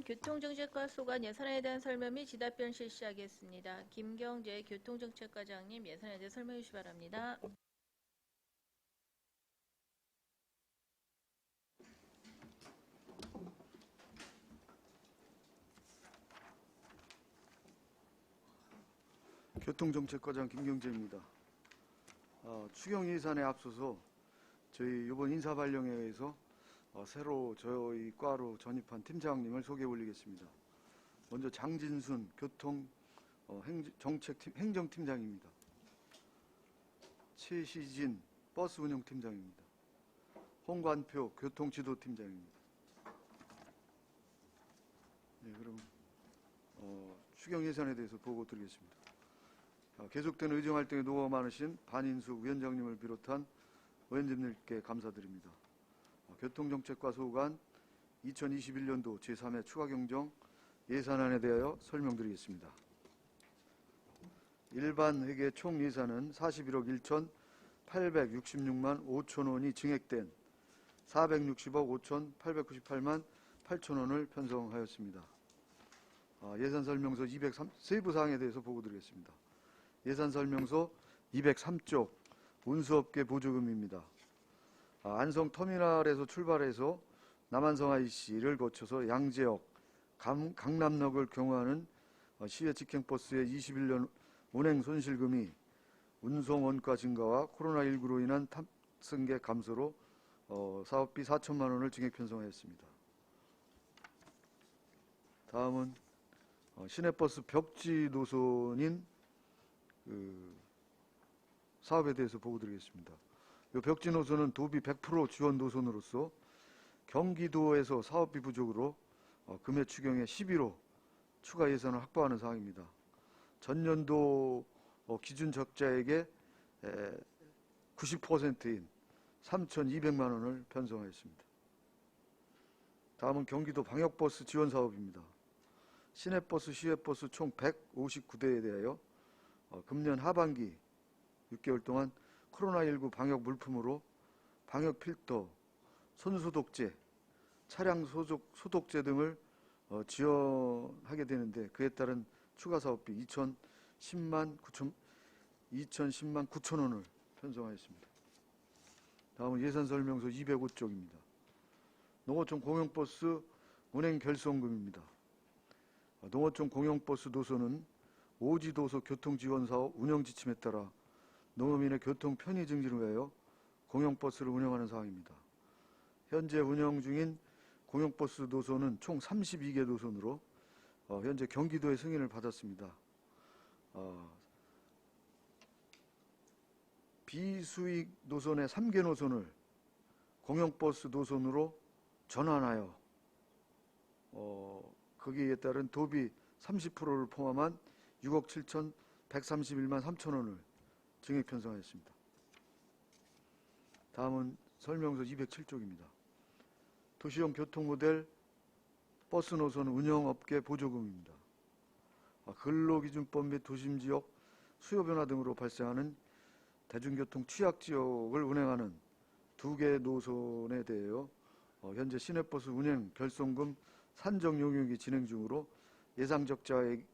교통정책과 소관 예산에 대한 설명 및 지답변 실시하겠습니다. 김경재 교통정책과장님 예산에 대해 설명해 주시기 바랍니다. 교통정책과장 김경재입니다. 추경 예산에 앞서서 저희 이번 인사발령회에서 새로 저희 과로 전입한 팀장님을 소개해 올리겠습니다. 먼저 장진순 행정팀장입니다. 최시진 버스운영팀장입니다. 홍관표 교통지도팀장입니다. 네, 그럼 추경 예산에 대해서 보고 드리겠습니다. 계속되는 의정 활동에 노고 많으신 반인숙 위원장님을 비롯한 의원님들께 감사드립니다. 교통정책과 소관 2021년도 제3회 추가경정 예산안에 대하여 설명드리겠습니다. 일반 회계 총 예산은 41억 1,866만 5천 원이 증액된 460억 5,898만 8천 원을 편성하였습니다. 예산설명서 203 세부사항에 대해서 보고 드리겠습니다. 예산설명서 203쪽 운수업계 보조금입니다. 안성터미널에서 출발해서 남한성 IC를 거쳐서 양재역, 강남역을 경유하는 시외 직행버스의 21년 운행 손실금이 운송 원가 증가와 코로나19로 인한 탑승객 감소로 사업비 4천만 원을 증액 편성하였습니다. 다음은 시내버스 벽지 노선인 사업에 대해서 보고 드리겠습니다. 이 벽지 노선은 도비 100% 지원 노선으로서 경기도에서 사업비 부족으로 금해 추경에 11호 추가 예산을 확보하는 사항입니다. 전년도 기준 적자액의 90%인 3,200만 원을 편성하였습니다. 다음은 경기도 방역버스 지원 사업입니다. 시내버스, 시외버스 총 159대에 대하여 금년 하반기 6개월 동안 코로나19 방역 물품으로 방역 필터, 손소독제, 차량 소독제 등을 지원하게 되는데 그에 따른 추가 사업비 2,010만 9천 원을 편성하였습니다. 다음은 예산설명서 205쪽입니다. 농어촌 공영버스 운행 결손금입니다. 농어촌 공영버스 노선은 오지도서 교통지원사업 운영지침에 따라 농어민의 교통 편의 증진을 위하여 공영버스를 운영하는 사항입니다. 현재 운영 중인 공영버스 노선은 총 32개 노선으로 현재 경기도의 승인을 받았습니다. 비수익 노선의 3개 노선을 공영버스 노선으로 전환하여 거기에 따른 도비 30%를 포함한 6억 7,131만 3천 원을 증액 편성하였습니다. 다음은 설명서 207쪽입니다. 도시형 교통모델 버스 노선 운영업계 보조금입니다. 근로기준법 및 도심지역 수요변화 등으로 발생하는 대중교통 취약지역을 운행하는 2개 노선에 대하여 현재 시내버스 운행 결손금 산정 용역이 진행 중으로 예상 적자액이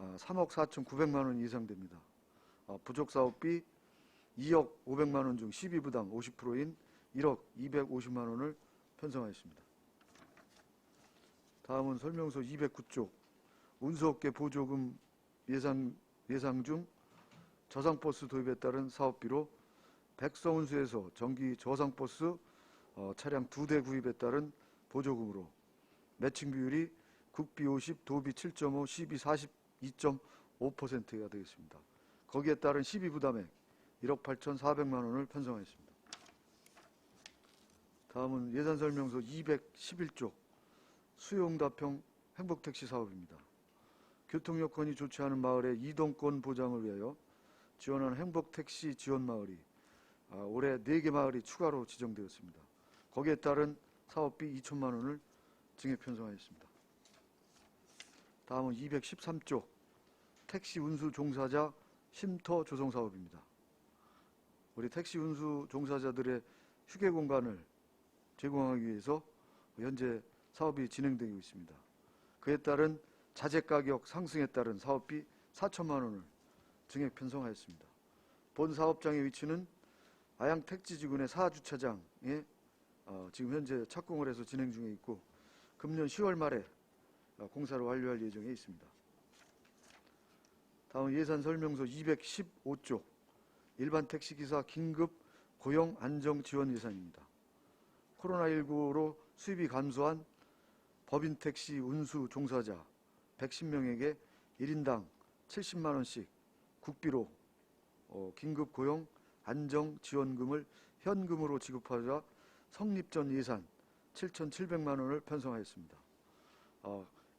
3억 4,900만 원이 예상됩니다. 부족 사업비 2억 500만 원 중 12부당 50%인 1억 250만 원을 편성하였습니다. 다음은 설명서 209쪽 운수업계 보조금 예상 중 저상버스 도입에 따른 사업비로 백성운수에서 전기 저상버스 차량 2대 구입에 따른 보조금으로 매칭 비율이 국비 50, 도비 7.5, 시비 42.5%가 되겠습니다. 거기에 따른 시비 부담액 1억 8,400만 원을 편성하였습니다. 다음은 예산설명서 211쪽 수요응답형 행복택시 사업입니다. 교통 여건이 좋지 않은 마을의 이동권 보장을 위하여 지원하는 행복택시 지원마을이 올해 4개 마을이 추가로 지정되었습니다. 거기에 따른 사업비 2천만 원을 증액 편성하였습니다. 다음은 213쪽 택시 운수 종사자 쉼터 조성 사업입니다. 우리 택시 운수 종사자들의 휴게 공간을 제공하기 위해서 현재 사업이 진행되고 있습니다. 그에 따른 자재 가격 상승에 따른 사업비 4천만 원을 증액 편성하였습니다. 본 사업장의 위치는 아양 택지지구내 4주차장에 지금 현재 착공을 해서 진행 중에 있고 금년 10월 말에 공사를 완료할 예정에 있습니다. 다음 예산 설명서 215쪽 일반 택시기사 긴급 고용 안정 지원 예산입니다. 코로나19로 수입이 감소한 법인 택시 운수 종사자 110명에게 1인당 70만 원씩 국비로 긴급 고용 안정 지원금을 현금으로 지급하자 성립 전 예산 7,700만 원을 편성하였습니다.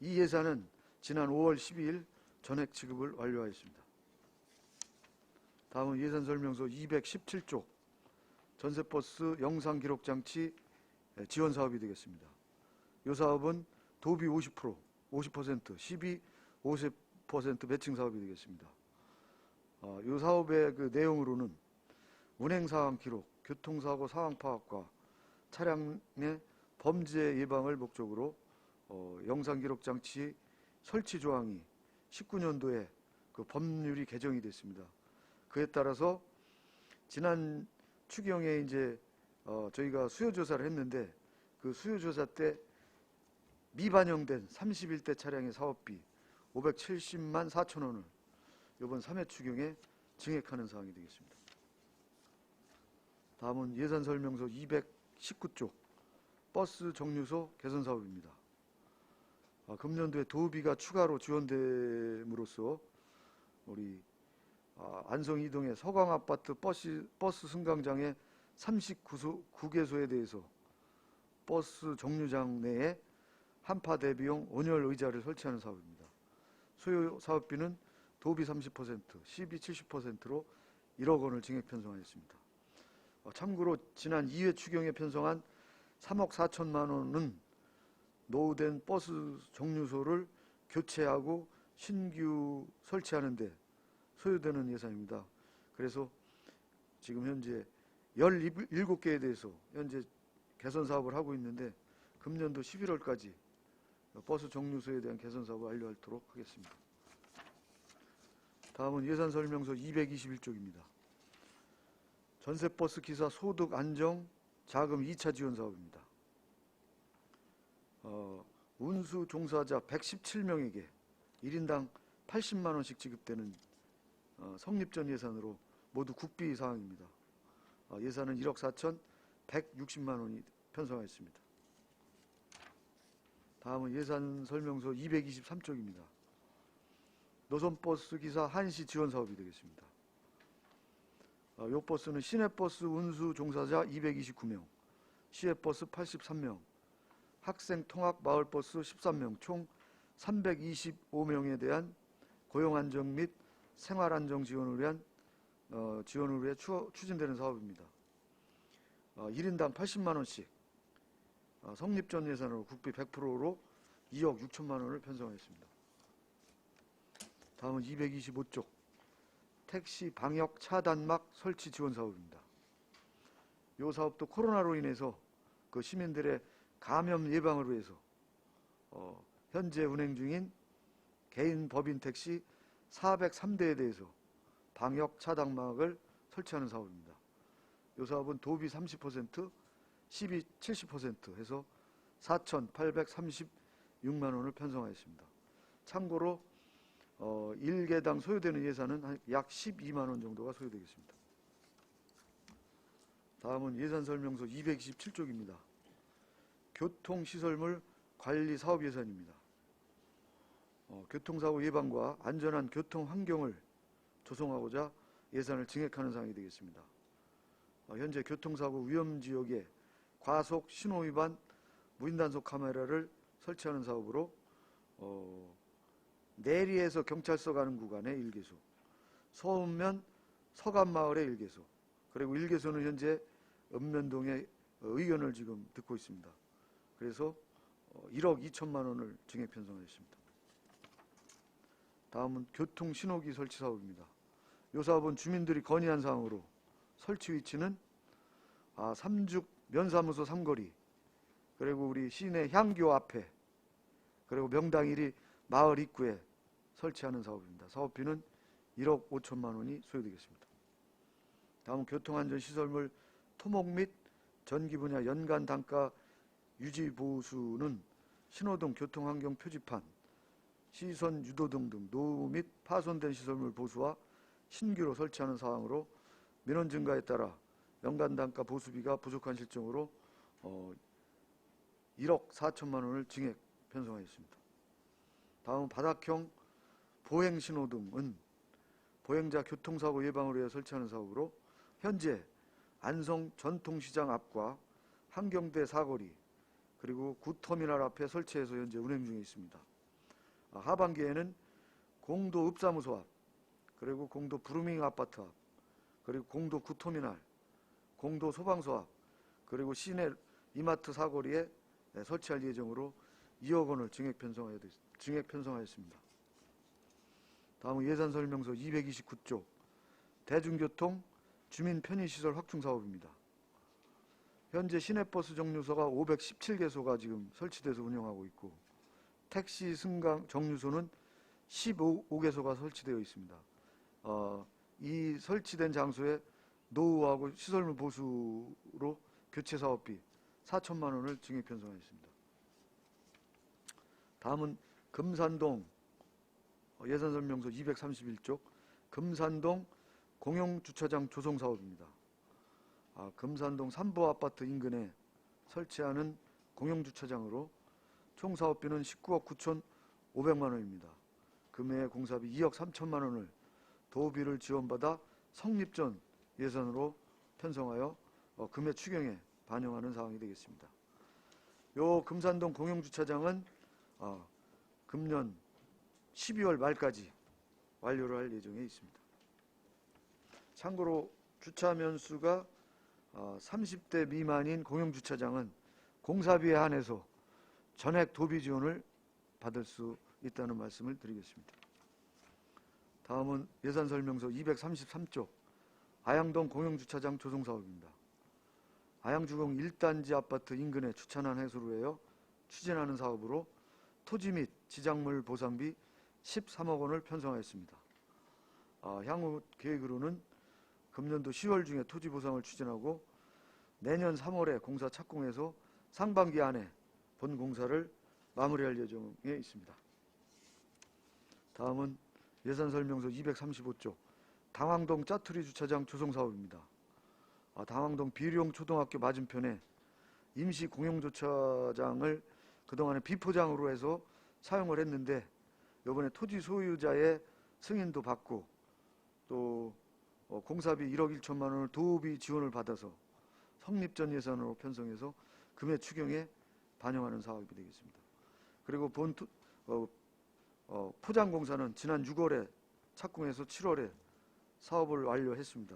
이 예산은 지난 5월 12일 전액 지급을 완료하였습니다. 다음은 예산 설명서 217쪽 전세버스 영상 기록 장치 지원 사업이 되겠습니다. 이 사업은 도비 50%, 시비 50% 매칭 사업이 되겠습니다. 이 사업의 그 내용으로는 운행 상황 기록, 교통사고 상황 파악과 차량의 범죄 예방을 목적으로 영상 기록 장치 설치 조항이 19년도에 그 법률이 개정이 됐습니다. 그에 따라서 지난 추경에 이제 저희가 수요 조사를 했는데 그 수요 조사 때 미반영된 31대 차량의 사업비 570만 4천 원을 이번 3회 추경에 증액하는 사항이 되겠습니다. 다음은 예산 설명서 219쪽 버스 정류소 개선 사업입니다. 금년도에 도비가 추가로 지원됨으로써 우리 안성 이동의 서강아파트 버스 승강장의 39개소에 대해서 버스 정류장 내에 한파 대비용 온열 의자를 설치하는 사업입니다. 소요 사업비는 도비 30%, 시비 70%로 1억 원을 증액 편성하였습니다. 참고로 지난 2회 추경에 편성한 3억 4천만 원은 노후된 버스 정류소를 교체하고 신규 설치하는 데 소요되는 예산입니다. 그래서 지금 현재 17개에 대해서 현재 개선 사업을 하고 있는데 금년도 11월까지 버스 정류소에 대한 개선 사업을 완료하도록 하겠습니다. 다음은 예산 설명서 221쪽입니다. 전세버스 기사 소득 안정 자금 2차 지원 사업입니다. 운수 종사자 117명에게 1인당 80만 원씩 지급되는 성립 전 예산으로 모두 국비 사항입니다. 예산은 1억 4,160만 원이 편성하였습니다. 다음은 예산 설명서 223쪽입니다. 노선버스 기사 한시 지원 사업이 되겠습니다. 이 버스는 시내버스 운수 종사자 229명, 시외버스 83명, 학생 통학 마을버스 13명, 총 325명에 대한 고용안정 및 생활안정 지원을 위해 추진되는 사업입니다. 1인당 80만 원씩 성립 전 예산으로 국비 100%로 2억 6천만 원을 편성하였습니다. 다음은 225쪽 택시 방역 차단막 설치 지원 사업입니다. 이 사업도 코로나로 인해서 그 시민들의 감염 예방을 위해서 현재 운행 중인 개인 법인 택시 403대에 대해서 방역 차단막을 설치하는 사업입니다. 이 사업은 도비 30%, 시비 70% 해서 4,836만 원을 편성하였습니다. 참고로 1개당 소요되는 예산은 약 12만 원 정도가 소요되겠습니다. 다음은 예산 설명서 227쪽입니다. 교통시설물 관리 사업 예산입니다. 교통사고 예방과 안전한 교통 환경을 조성하고자 예산을 증액하는 사항이 되겠습니다. 현재 교통사고 위험지역에 과속 신호위반 무인단속 카메라를 설치하는 사업으로 내리에서 경찰서 가는 구간의 1개소, 서운면 서간마을의 1개소, 그리고 1개소는 현재 읍면동의 의견을 지금 듣고 있습니다. 그래서 1억 2천만 원을 증액 편성하였습니다. 다음은 교통신호기 설치 사업입니다. 이 사업은 주민들이 건의한 사항으로 설치 위치는 삼죽 면사무소 삼거리, 그리고 우리 시내 향교 앞에, 그리고 명당일이 마을 입구에 설치하는 사업입니다. 사업비는 1억 5천만 원이 소요되겠습니다. 다음 교통안전시설물 토목 및 전기 분야 연간 단가 유지 보수는 신호등, 교통환경 표지판, 시선 유도등 등 노후 및 파손된 시설물 보수와 신규로 설치하는 사항으로 민원 증가에 따라 연간 단가 보수비가 부족한 실정으로 1억 4천만 원을 증액 편성하였습니다. 다음 바닥형 보행 신호등은 보행자 교통사고 예방을 위해 설치하는 사업으로 현재 안성 전통시장 앞과 한경대 사거리 그리고 구터미널 앞에 설치해서 현재 운행 중에 있습니다. 하반기에는 공도 읍사무소 앞, 그리고 공도 브루밍 아파트 앞, 그리고 공도 구터미널, 공도 소방서 앞, 그리고 시내 이마트 사거리에 설치할 예정으로 2억 원을 증액 편성하였습니다. 다음은 예산설명서 229쪽 대중교통 주민 편의시설 확충 사업입니다. 현재 시내버스 정류소가 517개소가 지금 설치돼서 운영하고 있고 택시 승강 정류소는 15개소가 설치되어 있습니다. 이 설치된 장소에 노후하고 시설물 보수로 교체 사업비 4천만 원을 증액 편성하였습니다. 다음은 금산동 예산설명서 231쪽 금산동 공용주차장 조성 사업입니다. 금산동 삼보아파트 인근에 설치하는 공용주차장으로 총 사업비는 19억 9,500만 원입니다. 금해 공사비 2억 3천만 원을 도비를 지원받아 성립 전 예산으로 편성하여 금해 추경에 반영하는 사항이 되겠습니다. 요 금산동 공용주차장은 금년 12월 말까지 완료를 할 예정에 있습니다. 참고로 주차 면수가 30대 미만인 공용주차장은 공사비에 한해서 전액 도비 지원을 받을 수 있다는 말씀을 드리겠습니다. 다음은 예산설명서 233쪽 아양동 공용주차장 조성 사업입니다. 아양주공 1단지 아파트 인근에 주차난 해소를 위하여 추진하는 사업으로 토지 및 지작물 보상비 13억 원을 편성하였습니다. 향후 계획으로는 금년도 10월 중에 토지 보상을 추진하고 내년 3월에 공사 착공해서 상반기 안에 본 공사를 마무리할 예정에 있습니다. 다음은 예산설명서 235쪽 당황동 짜투리 주차장 조성 사업입니다. 당황동 비룡 초등학교 맞은편에 임시 공용주차장을 그동안에 비포장으로 해서 사용을 했는데 이번에 토지 소유자의 승인도 받고 또 공사비 1억 1천만 원을 도비 지원을 받아서 성립전 예산으로 편성해서 금해 추경에 반영하는 사업이 되겠습니다. 그리고 포장 공사는 지난 6월에 착공해서 7월에 사업을 완료했습니다.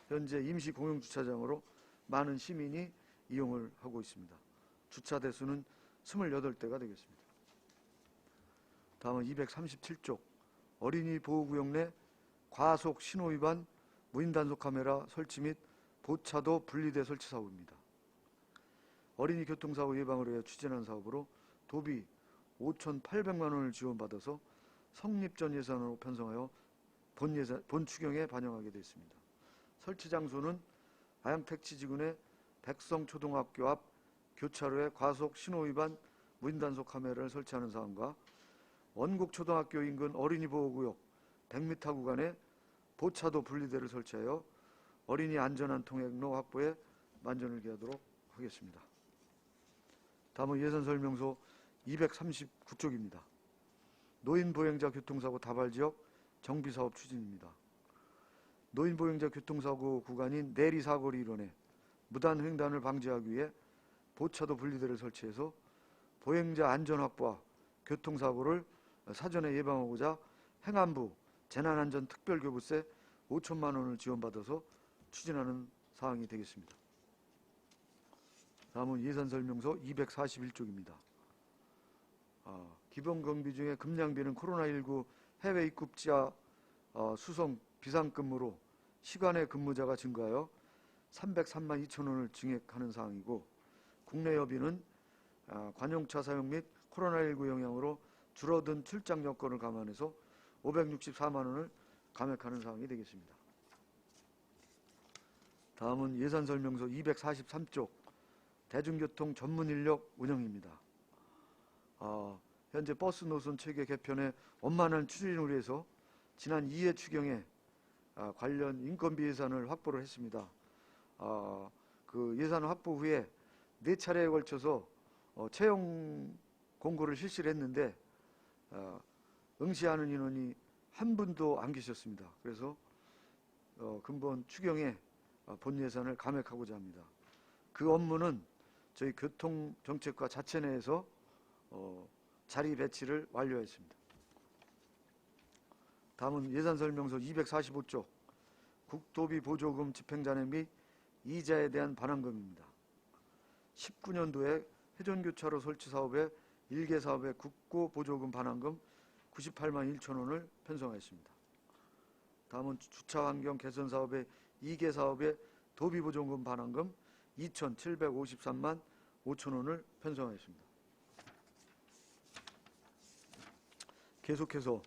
현재 임시 공용주차장으로 많은 시민이 이용을 하고 있습니다. 주차 대수는 28대가 되겠습니다. 다음은 237쪽 어린이 보호구역 내 과속 신호 위반 무인 단속 카메라 설치 및 보차도 분리대 설치 사업입니다. 어린이 교통사고 예방을 위해 추진한 사업으로 도비 5,800만 원을 지원받아서 성립전 예산으로 편성하여 본 추경에 반영하게 됐습니다. 설치 장소는 아양택지지구내 백성초등학교 앞 교차로에 과속 신호 위반 무인 단속 카메라를 설치하는 사항과 원곡초등학교 인근 어린이 보호구역 100m 구간에 보차도 분리대를 설치하여 어린이 안전한 통행로 확보에 만전을 기하도록 하겠습니다. 다음은 예산설명서 239쪽입니다. 노인보행자 교통사고 다발지역 정비사업 추진입니다. 노인보행자 교통사고 구간인 내리사거리 일원에 무단 횡단을 방지하기 위해 보차도 분리대를 설치해서 보행자 안전 확보와 교통사고를 사전에 예방하고자 행안부 재난안전특별교부세 5천만 원을 지원받아서 추진하는 사항이 되겠습니다. 다음은 예산설명서 241쪽입니다. 기본경비 중에 급량비는 코로나19 해외 입국자 수송 비상근무로 시간의 근무자가 증가하여 303만 2천 원을 증액하는 사항이고 국내 여비는 관용차 사용 및 코로나19 영향으로 줄어든 출장 여건을 감안해서 564만 원을 감액하는 사항이 되겠습니다. 다음은 예산 설명서 243쪽 대중교통 전문 인력 운영입니다. 현재 버스 노선 체계 개편에 원만한 추진을 위해서 지난 2회 추경에 관련 인건비 예산을 확보를 했습니다. 그 예산 확보 후에 4차례에 걸쳐서 채용 공고를 실시를 했는데 응시하는 인원이 한 분도 안 계셨습니다. 그래서 근본 추경에 본 예산을 감액하고자 합니다. 그 업무는 저희 교통정책과 자체 내에서 자리 배치를 완료했습니다. 다음은 예산설명서 245쪽 국도비 보조금 집행잔액 및 이자에 대한 반환금입니다. 19년도에 회전교차로 설치 사업의 1개 사업의 국고 보조금 반환금 98만 1천 원을 편성하였습니다. 다음은 주차환경 개선 사업의 2개 사업의 도비 보조금 반환금 2,753만 5천 원을 편성하였습니다. 계속해서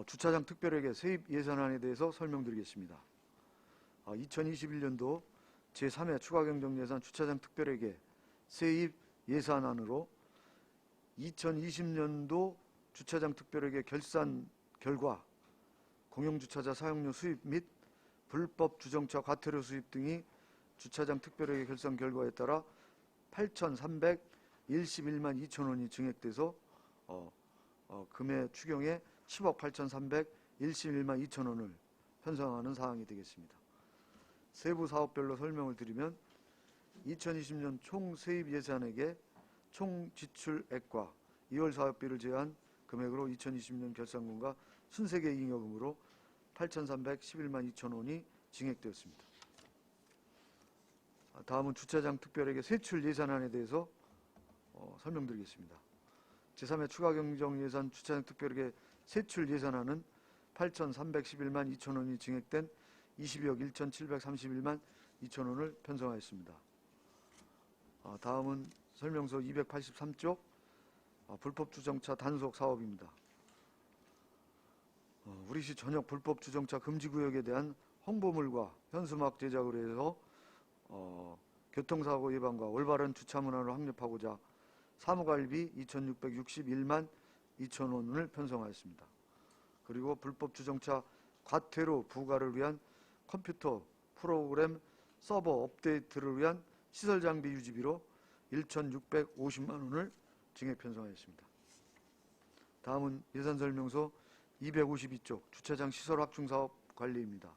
주차장 특별회계 세입 예산안에 대해서 설명드리겠습니다. 2021년도 제3회 추가경정예산 주차장 특별회계 세입 예산안으로 2020년도 주차장 특별회계 결산 결과 공용주차자 사용료 수입 및 불법 주정차 과태료 수입 등이 주차장 특별회계 결산 결과에 따라 8,311만 2천 원이 증액돼서 금해 추경에 10억 8,311만 2천 원을 편성하는 사항이 되겠습니다. 세부 사업별로 설명을 드리면 2020년 총 세입 예산액의 총 지출액과 2월 사업비를 제한 금액으로 2020년 결산금과 순세계 잉여금으로 8,311만 2천 원이 증액되었습니다. 다음은 주차장 특별회계 세출 예산안에 대해서 설명드리겠습니다. 제3회 추가경정예산 주차장 특별회계 세출 예산안은 8,311만 2천 원이 증액된 22억 1,731만 2천 원을 편성하였습니다. 다음은 설명서 283쪽 불법 주정차 단속 사업입니다. 우리시 전역 불법 주정차 금지구역에 대한 홍보물과 현수막 제작을 해서 교통사고 예방과 올바른 주차 문화를 확립하고자 사무관리비 2,661만 2천 원을 편성하였습니다. 그리고 불법 주정차 과태료 부과를 위한 컴퓨터 프로그램 서버 업데이트를 위한 시설 장비 유지비로 1,650만 원을 증액 편성하였습니다. 다음은 예산설명서 252쪽 주차장 시설 확충 사업 관리입니다.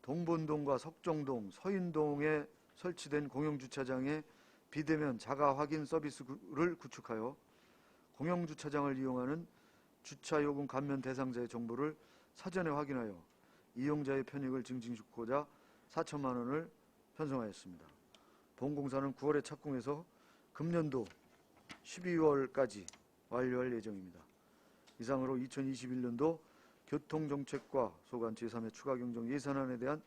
동본동과 석정동, 서인동에 설치된 공용주차장의 비대면 자가 확인 서비스를 구축하여 공용주차장을 이용하는 주차요금 감면 대상자의 정보를 사전에 확인하여 이용자의 편익을 증진시키고자 4천만 원을 편성하였습니다. 본공사는 9월에 착공해서 금년도 12월까지 완료할 예정입니다. 이상으로 2021년도 교통정책과 소관 제3회 추가경정 예산안에 대한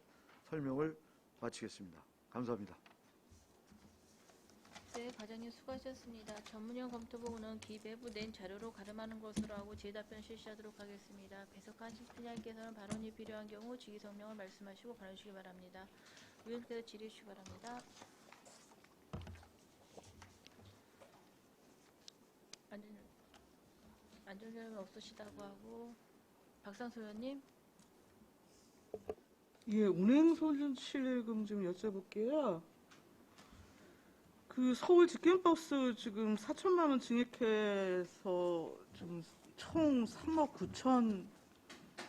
설명을 마치겠습니다. 감사합니다. 네, 과장님 수고하셨습니다. 전문위원 검토보고는 기배부 낸 자료로 가름하는 것으로 하고 질의답변 실시하도록 하겠습니다. 배석하신 분야께서는 발언이 필요한 경우 직위성명을 말씀하시고 발언 주시기 바랍니다. 위원께서 질의 주시기 바랍니다. 안전자료는 없으시다고 하고 박상수 의원님. 예, 운행손실금 좀 여쭤볼게요. 그 서울 직행버스 지금 4천만 원 증액해서 좀 총 3억 9천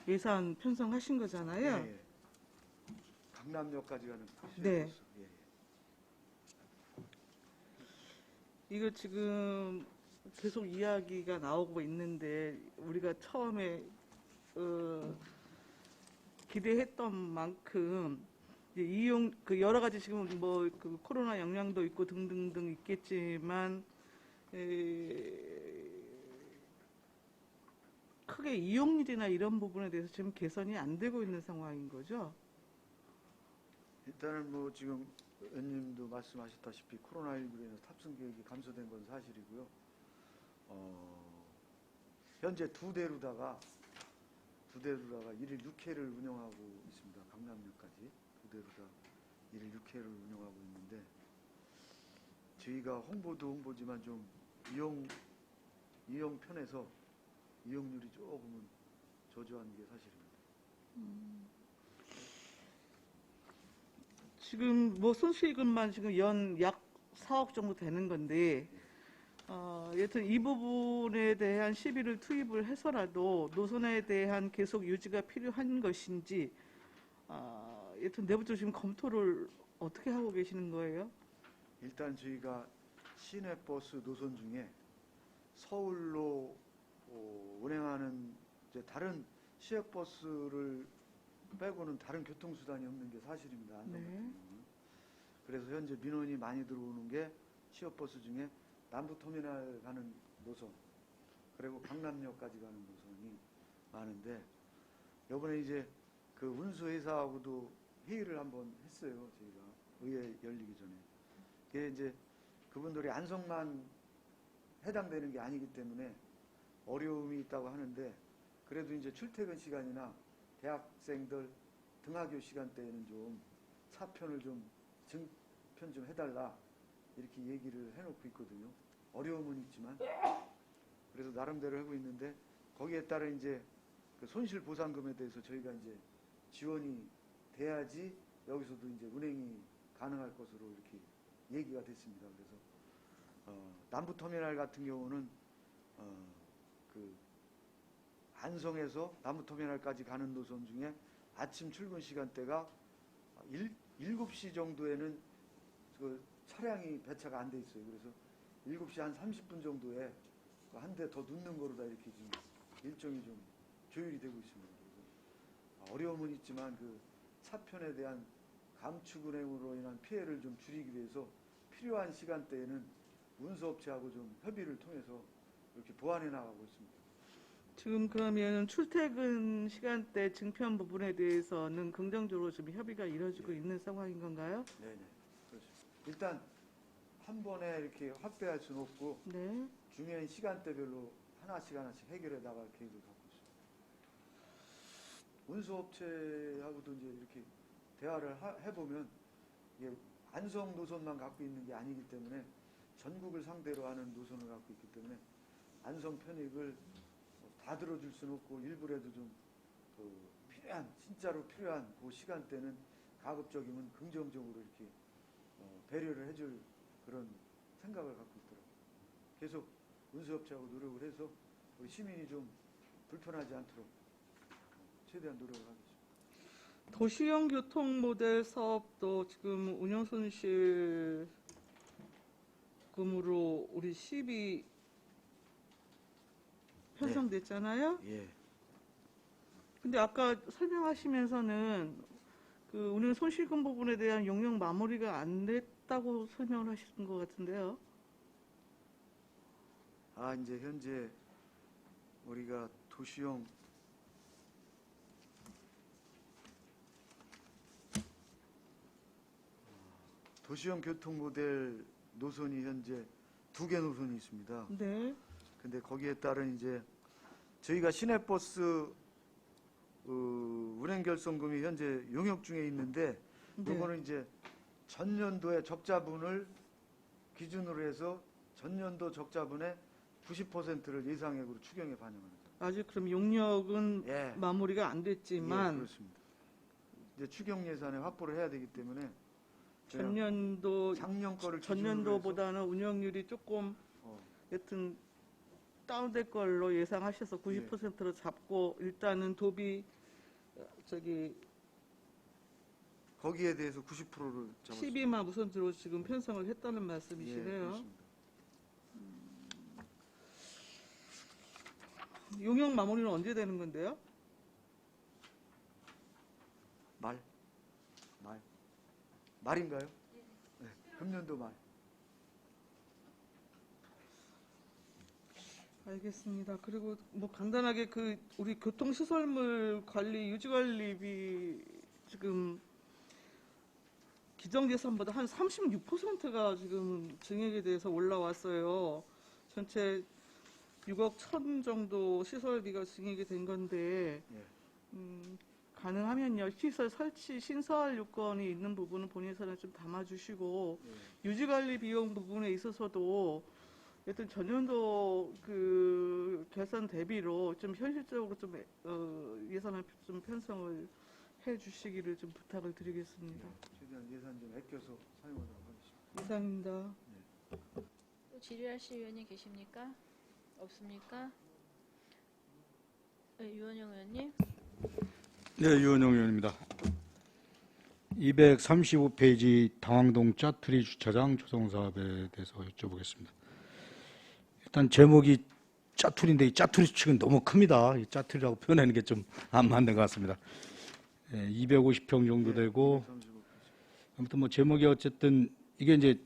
예산 편성하신 거잖아요. 예. 강남역까지 가는 네. 버스. 예. 이거 지금 계속 이야기가 나오고 있는데 우리가 처음에 기대했던 만큼 이용 그 여러 가지 지금 뭐 그 코로나 영향도 있고 등등등 있겠지만 크게 이용률이나 이런 부분에 대해서 지금 개선이 안 되고 있는 상황인 거죠. 일단은 뭐 지금 의원님도 말씀하셨다시피 코로나19로 인해서 탑승 계획이 감소된 건 사실이고요. 현재 두 대로다가 일일 6회를 운영하고 있습니다. 강남역까지 두 대로다 일일 6회를 운영하고 있는데 저희가 홍보도 홍보지만 좀 이용 편에서 이용률이 조금은 저조한 게 사실입니다. 지금 뭐 손실금만 지금 연 약 4억 정도 되는 건데, 여튼 이 부분에 대한 시비를 투입을 해서라도 노선에 대한 계속 유지가 필요한 것인지, 여튼 내부적으로 지금 검토를 어떻게 하고 계시는 거예요? 일단 저희가 시내버스 노선 중에 서울로 운행하는 이제 다른 시외버스를 빼고는 다른 교통수단이 없는 게 사실입니다. 안성 같은 경우는. 그래서 현재 민원이 많이 들어오는 게 시외버스 중에 남부터미널 가는 노선 그리고 강남역까지 가는 노선이 많은데 이번에 이제 그 운수회사하고도 회의를 한번 했어요. 저희가 의회 열리기 전에. 그게 이제 그분들이 안성만 해당되는 게 아니기 때문에 어려움이 있다고 하는데 그래도 이제 출퇴근 시간이나 대학생들 등하교 시간대에는 좀 차편을 좀 증편 좀 해달라 이렇게 얘기를 해놓고 있거든요. 어려움은 있지만 그래서 나름대로 하고 있는데 거기에 따른 이제 그 손실 보상금에 대해서 저희가 이제 지원이 돼야지 여기서도 이제 운행이 가능할 것으로 이렇게 얘기가 됐습니다. 그래서 남부터미널 같은 경우는 그 안성에서 남부터미널까지 가는 노선 중에 아침 출근 시간대가 7시 정도에는 그 차량이 배차가 안 돼 있어요. 그래서 7시 한 30분 정도에 한 대 더 넣는 거로 다 이렇게 지금 일정이 좀 조율이 되고 있습니다. 그래서 어려움은 있지만 그 차편에 대한 감축 운행으로 인한 피해를 좀 줄이기 위해서 필요한 시간대에는 운수업체하고 좀 협의를 통해서 이렇게 보완해 나가고 있습니다. 지금 그러면 출퇴근 시간대 증편 부분에 대해서는 긍정적으로 지금 협의가 이루어지고 있는 상황인 건가요? 네네. 그렇죠. 일단 한 번에 이렇게 확대할 수는 없고 네. 중요한 시간대별로 하나씩 해결해 나갈 계획을 갖고 있습니다. 운수업체하고도 이제 이렇게 대화를 해보면 이게 안성 노선만 갖고 있는 게 아니기 때문에 전국을 상대로 하는 노선을 갖고 있기 때문에 안성 편익을 다 들어줄 수는 없고 일부라도 좀 진짜로 필요한 그 시간대는 가급적이면 긍정적으로 이렇게 배려를 해줄 그런 생각을 갖고 있더라고요. 계속 운수업체하고 노력을 해서 우리 시민이 좀 불편하지 않도록 최대한 노력을 하겠습니다. 도시형 교통 모델 사업도 지금 운영 손실금으로 우리 10이 편성됐잖아요. 예. 근데 아까 설명하시면서는 그 운영 손실금 부분에 대한 용역 마무리가 안 됐다고 설명을 하신 것 같은데요. 이제 현재 우리가 도시형 교통 모델 노선이 현재 2개 노선이 있습니다. 네. 근데 거기에 따른 이제 저희가 시내버스 운행 결손금이 현재 용역 중에 있는데 네. 이거는 이제 전년도의 적자분을 기준으로 해서 전년도 적자분의 90%를 예상액으로 추경에 반영합니다. 아직 그럼 용역은 예. 마무리가 안 됐지만 예, 그렇습니다. 이제 추경 예산에 확보를 해야 되기 때문에 작년 거를 전년도보다는 운영률이 조금 여튼 다운될 걸로 예상하셔서 90%로 잡고 일단은 도비 거기에 대해서 90%를 잡았습니다. 12만 우선으로 지금 편성을 했다는 말씀이시네요. 예, 그렇습니다. 용역 마무리는 언제 되는 건데요? 말인가요? 네, 금년도 말. 알겠습니다. 그리고 뭐 간단하게 그 우리 교통 시설물 관리 유지 관리비 지금 기정 예산보다 한 36%가 지금 증액에 대해서 올라왔어요. 전체 6억 1천 정도 시설비가 증액이 된 건데 예. 가능하면요 시설 설치 신설 요건이 있는 부분은 본인 예산에 좀 담아주시고 예. 유지관리 비용 부분에 있어서도 여튼 전년도 그 결산 대비로 좀 현실적으로 좀 예산을 좀 편성을 해주시기를 좀 부탁을 드리겠습니다. 최대한 예산 좀 아껴서 사용하도록 하겠습니다. 이상입니다. 또 질의하실 의원님 계십니까? 없습니까? 네, 유원영 의원님. 네, 유원영 의원입니다. 235페이지 당황동 짜투리 주차장 조성 사업에 대해서 여쭤보겠습니다. 일단 제목이 짜투리인데 이 짜투리 수칙은 너무 큽니다. 이 짜투리라고 표현하는 게 좀 안 맞는 것 같습니다. 250평 정도 되고 아무튼 뭐 제목이 어쨌든 이게 이제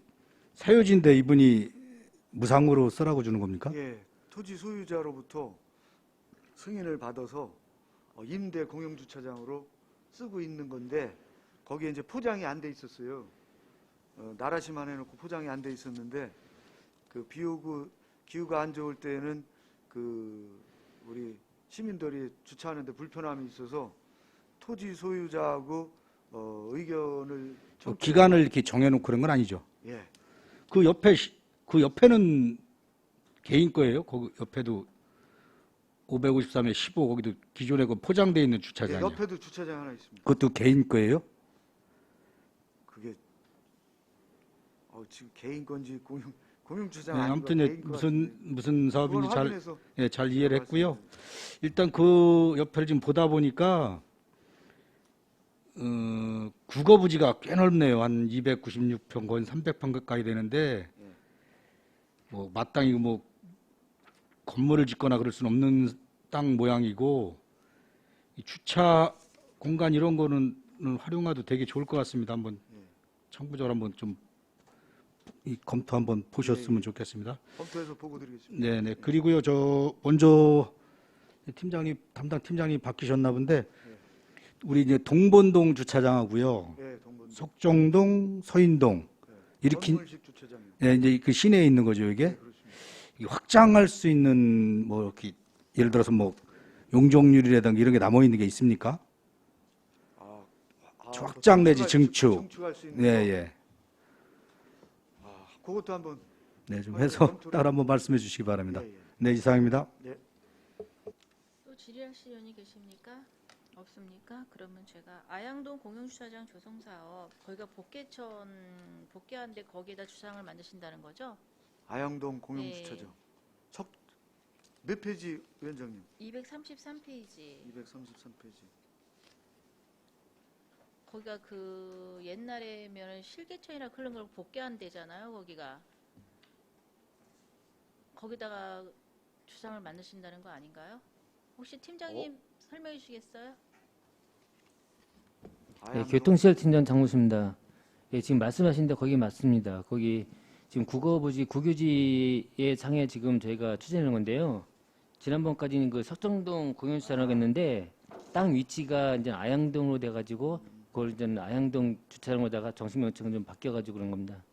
사유지인데 이분이 무상으로 쓰라고 주는 겁니까? 예, 토지 소유자로부터 승인을 받아서 임대 공용주차장으로 쓰고 있는 건데 거기에 이제 포장이 안 돼 있었어요. 나라시만 해놓고 포장이 안 돼 있었는데 그 비 오고 기후가 안 좋을 때는 그 우리 시민들이 주차하는데 불편함이 있어서 토지 소유자하고 의견을 기간을 이렇게 정해놓고 그런 건 아니죠. 예, 그 옆에는 개인 거예요. 거기 옆에도 553에 15 거기도 기존에 그 포장돼 있는 예, 주차장이요. 옆에도 주차장 하나 있습니다. 그것도 개인 거예요? 그게 지금 개인 건지 공용주차장 네, 아닌 아무튼 거 예, 개인 거 같은데. 무슨 사업인지 그건 확인해서 잘 이해를 했고요. 말씀드립니다. 일단 그 옆에를 지금 보다 보니까 국어부지가 꽤 넓네요. 한 296평 거의 300평 가까이 되는데 예. 뭐 마땅히 뭐 건물을 짓거나 그럴 수는 없는 땅 모양이고 이 주차 공간 이런 거는 활용해도 되게 좋을 것 같습니다. 한번 예. 청구적으로 한번 좀 이 검토 한번 보셨으면 예. 좋겠습니다. 검토해서 보고 드리겠습니다. 네네. 그리고요, 저 먼저 팀장님 담당 팀장님 바뀌셨나 본데 우리 이제 동본동 주차장하고요, 예, 동분. 석정동, 서인동 이렇게 건물식 주차장이요. 예, 이제 그 시내에 있는 거죠, 이게. 네, 그렇습니다. 이게 확장할 수 있는 뭐 이렇게 예를 들어서 뭐 용적률이라든가 이런 게 남아 있는 게 있습니까? 확장 내지 증축. 증축할 수 있는 예, 거. 예. 그것도 한번 네, 좀 해서 검토를 따로 한번 말씀해 주시기 바랍니다. 예, 예. 네, 이상입니다. 또 질의하실 의원이 계십니까? 없습니까? 그러면 제가 아양동 공용주차장 조성 사업 거기가 복개하는데 거기에다 주차장을 만드신다는 거죠? 아양동 공용주차장. 네. 몇 페이지 위원장님? 233페이지. 233페이지. 거기가 그 옛날에면 실개천이나 그런 걸 복개한대잖아요. 거기다가 주차장을 만드신다는 거 아닌가요? 혹시 팀장님 설명해 주시겠어요? 네, 교통시설팀장 장무수입니다. 예, 지금 말씀하신 데 거기 맞습니다. 거기 지금 국어부지 국유지의 상에 지금 저희가 추진하는 건데요. 지난번까지는 그 석정동 공용주차장을 했는데 땅 위치가 이제 아양동으로 돼가지고 그걸 이제 아양동 주차장으로다가 정식명칭을 좀 바뀌어가지고 그런 겁니다.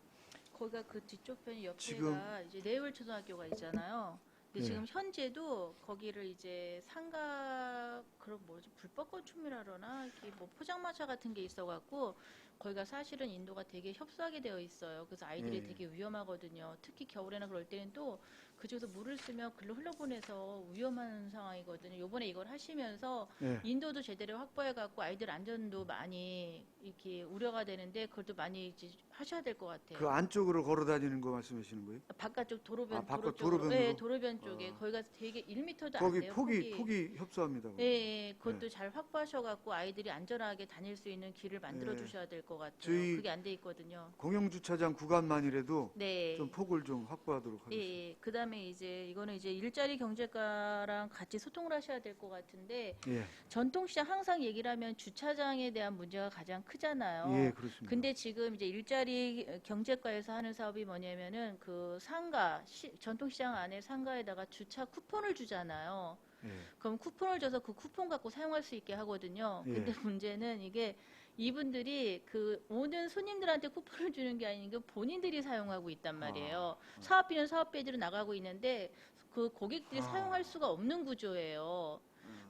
거기가 그 뒤쪽 편 옆에가 지금- 이제 내월초등학교가 있잖아요. 근데 네. 지금 현재도 거기를 이제 상가 그런 뭐지 불법 건축이라 그러나 이렇게 뭐 포장마차 같은 게 있어갖고 거기가 사실은 인도가 되게 협소하게 되어 있어요. 그래서 아이들이 네. 되게 위험하거든요. 특히 겨울에나 그럴 때는 또 그쪽에서 물을 쓰면 글로 흘러보내서 위험한 상황이거든요. 요번에 이걸 하시면서 네. 인도도 제대로 확보해갖고 아이들 안전도 많이 이렇게 우려가 되는데 그것도 많이 이제 하셔야 될 것 같아요. 그 안쪽으로 걸어 다니는 거 말씀하시는 거예요? 바깥쪽 도로변 바깥 쪽으로, 도로변으로? 네, 도로변 쪽에 거기가 되게 1m도 안 거기 돼요. 폭이 협소합니다. 거기. 예, 예, 그것도 잘 확보하셔갖고 아이들이 안전하게 다닐 수 있는 길을 만들어 네. 주셔야 될 것 같아요. 저희 그게 안 돼 있거든요. 공용주차장 구간만이라도 네. 좀 폭을 좀 확보하도록 예, 하겠습니다. 예. 그다음에 이거는 이제 일자리 경제과랑 같이 소통을 하셔야 될 것 같은데 예, 전통시장 항상 얘기를 하면 주차장에 대한 문제가 가장 크잖아요. 예, 그렇습니다. 근데 지금 이제 일자리 경제과에서 하는 사업이 뭐냐면은 그 상가 전통시장 안에 상가에다가 주차 쿠폰을 주잖아요. 예, 그럼 쿠폰을 줘서 그 쿠폰 갖고 사용할 수 있게 하거든요. 예. 근데 문제는 이게 이분들이 그 오는 손님들한테 쿠폰을 주는 게 아니고 본인들이 사용하고 있단 말이에요. 사업비는 사업비대로 나가고 있는데 그 고객들이 사용할 수가 없는 구조예요.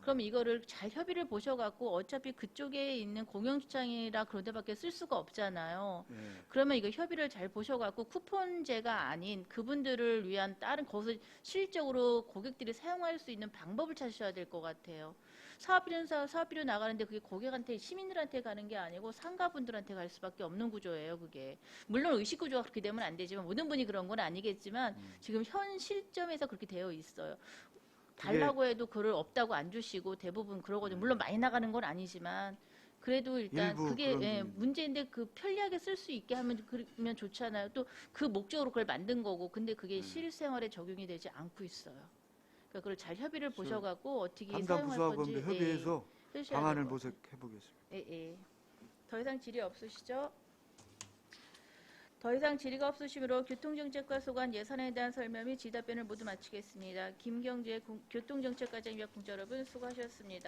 그럼 이거를 잘 협의를 보셔갖고 어차피 그쪽에 있는 공영주차장이라 그런 데밖에 쓸 수가 없잖아요. 예. 그러면 이거 협의를 잘 보셔갖고 쿠폰제가 아닌 그분들을 위한 다른 거기서 실질적으로 고객들이 사용할 수 있는 방법을 찾으셔야 될 것 같아요. 사업비로 나가는데 그게 고객한테 시민들한테 가는 게 아니고 상가분들한테 갈 수밖에 없는 구조예요. 그게 물론 의식 구조가 그렇게 되면 안 되지만 모든 분이 그런 건 아니겠지만 지금 현 시점에서 그렇게 되어 있어요. 달라고 해도 그걸 없다고 안 주시고 대부분 그러거든요. 물론 많이 나가는 건 아니지만 그래도 일단 일부 그게 그런 예, 분이- 문제인데 그 편리하게 쓸 수 있게 그러면 좋잖아요. 또 그 목적으로 그걸 만든 거고 근데 그게 실생활에 적용이 되지 않고 있어요. 그러니까 그걸 잘 협의를 보셔갖고 어떻게 담당 사용할 부서하고도 건지 협의해서 해주셔야 방안을 될 것 같아요. 모색해 보겠습니다. 예. 더 이상 질의 없으시죠? 더 이상 질의가 없으시므로 교통정책과 소관 예산에 대한 설명 및 지답변을 모두 마치겠습니다. 김경재 교통정책과장위원 공자 여러분 수고하셨습니다.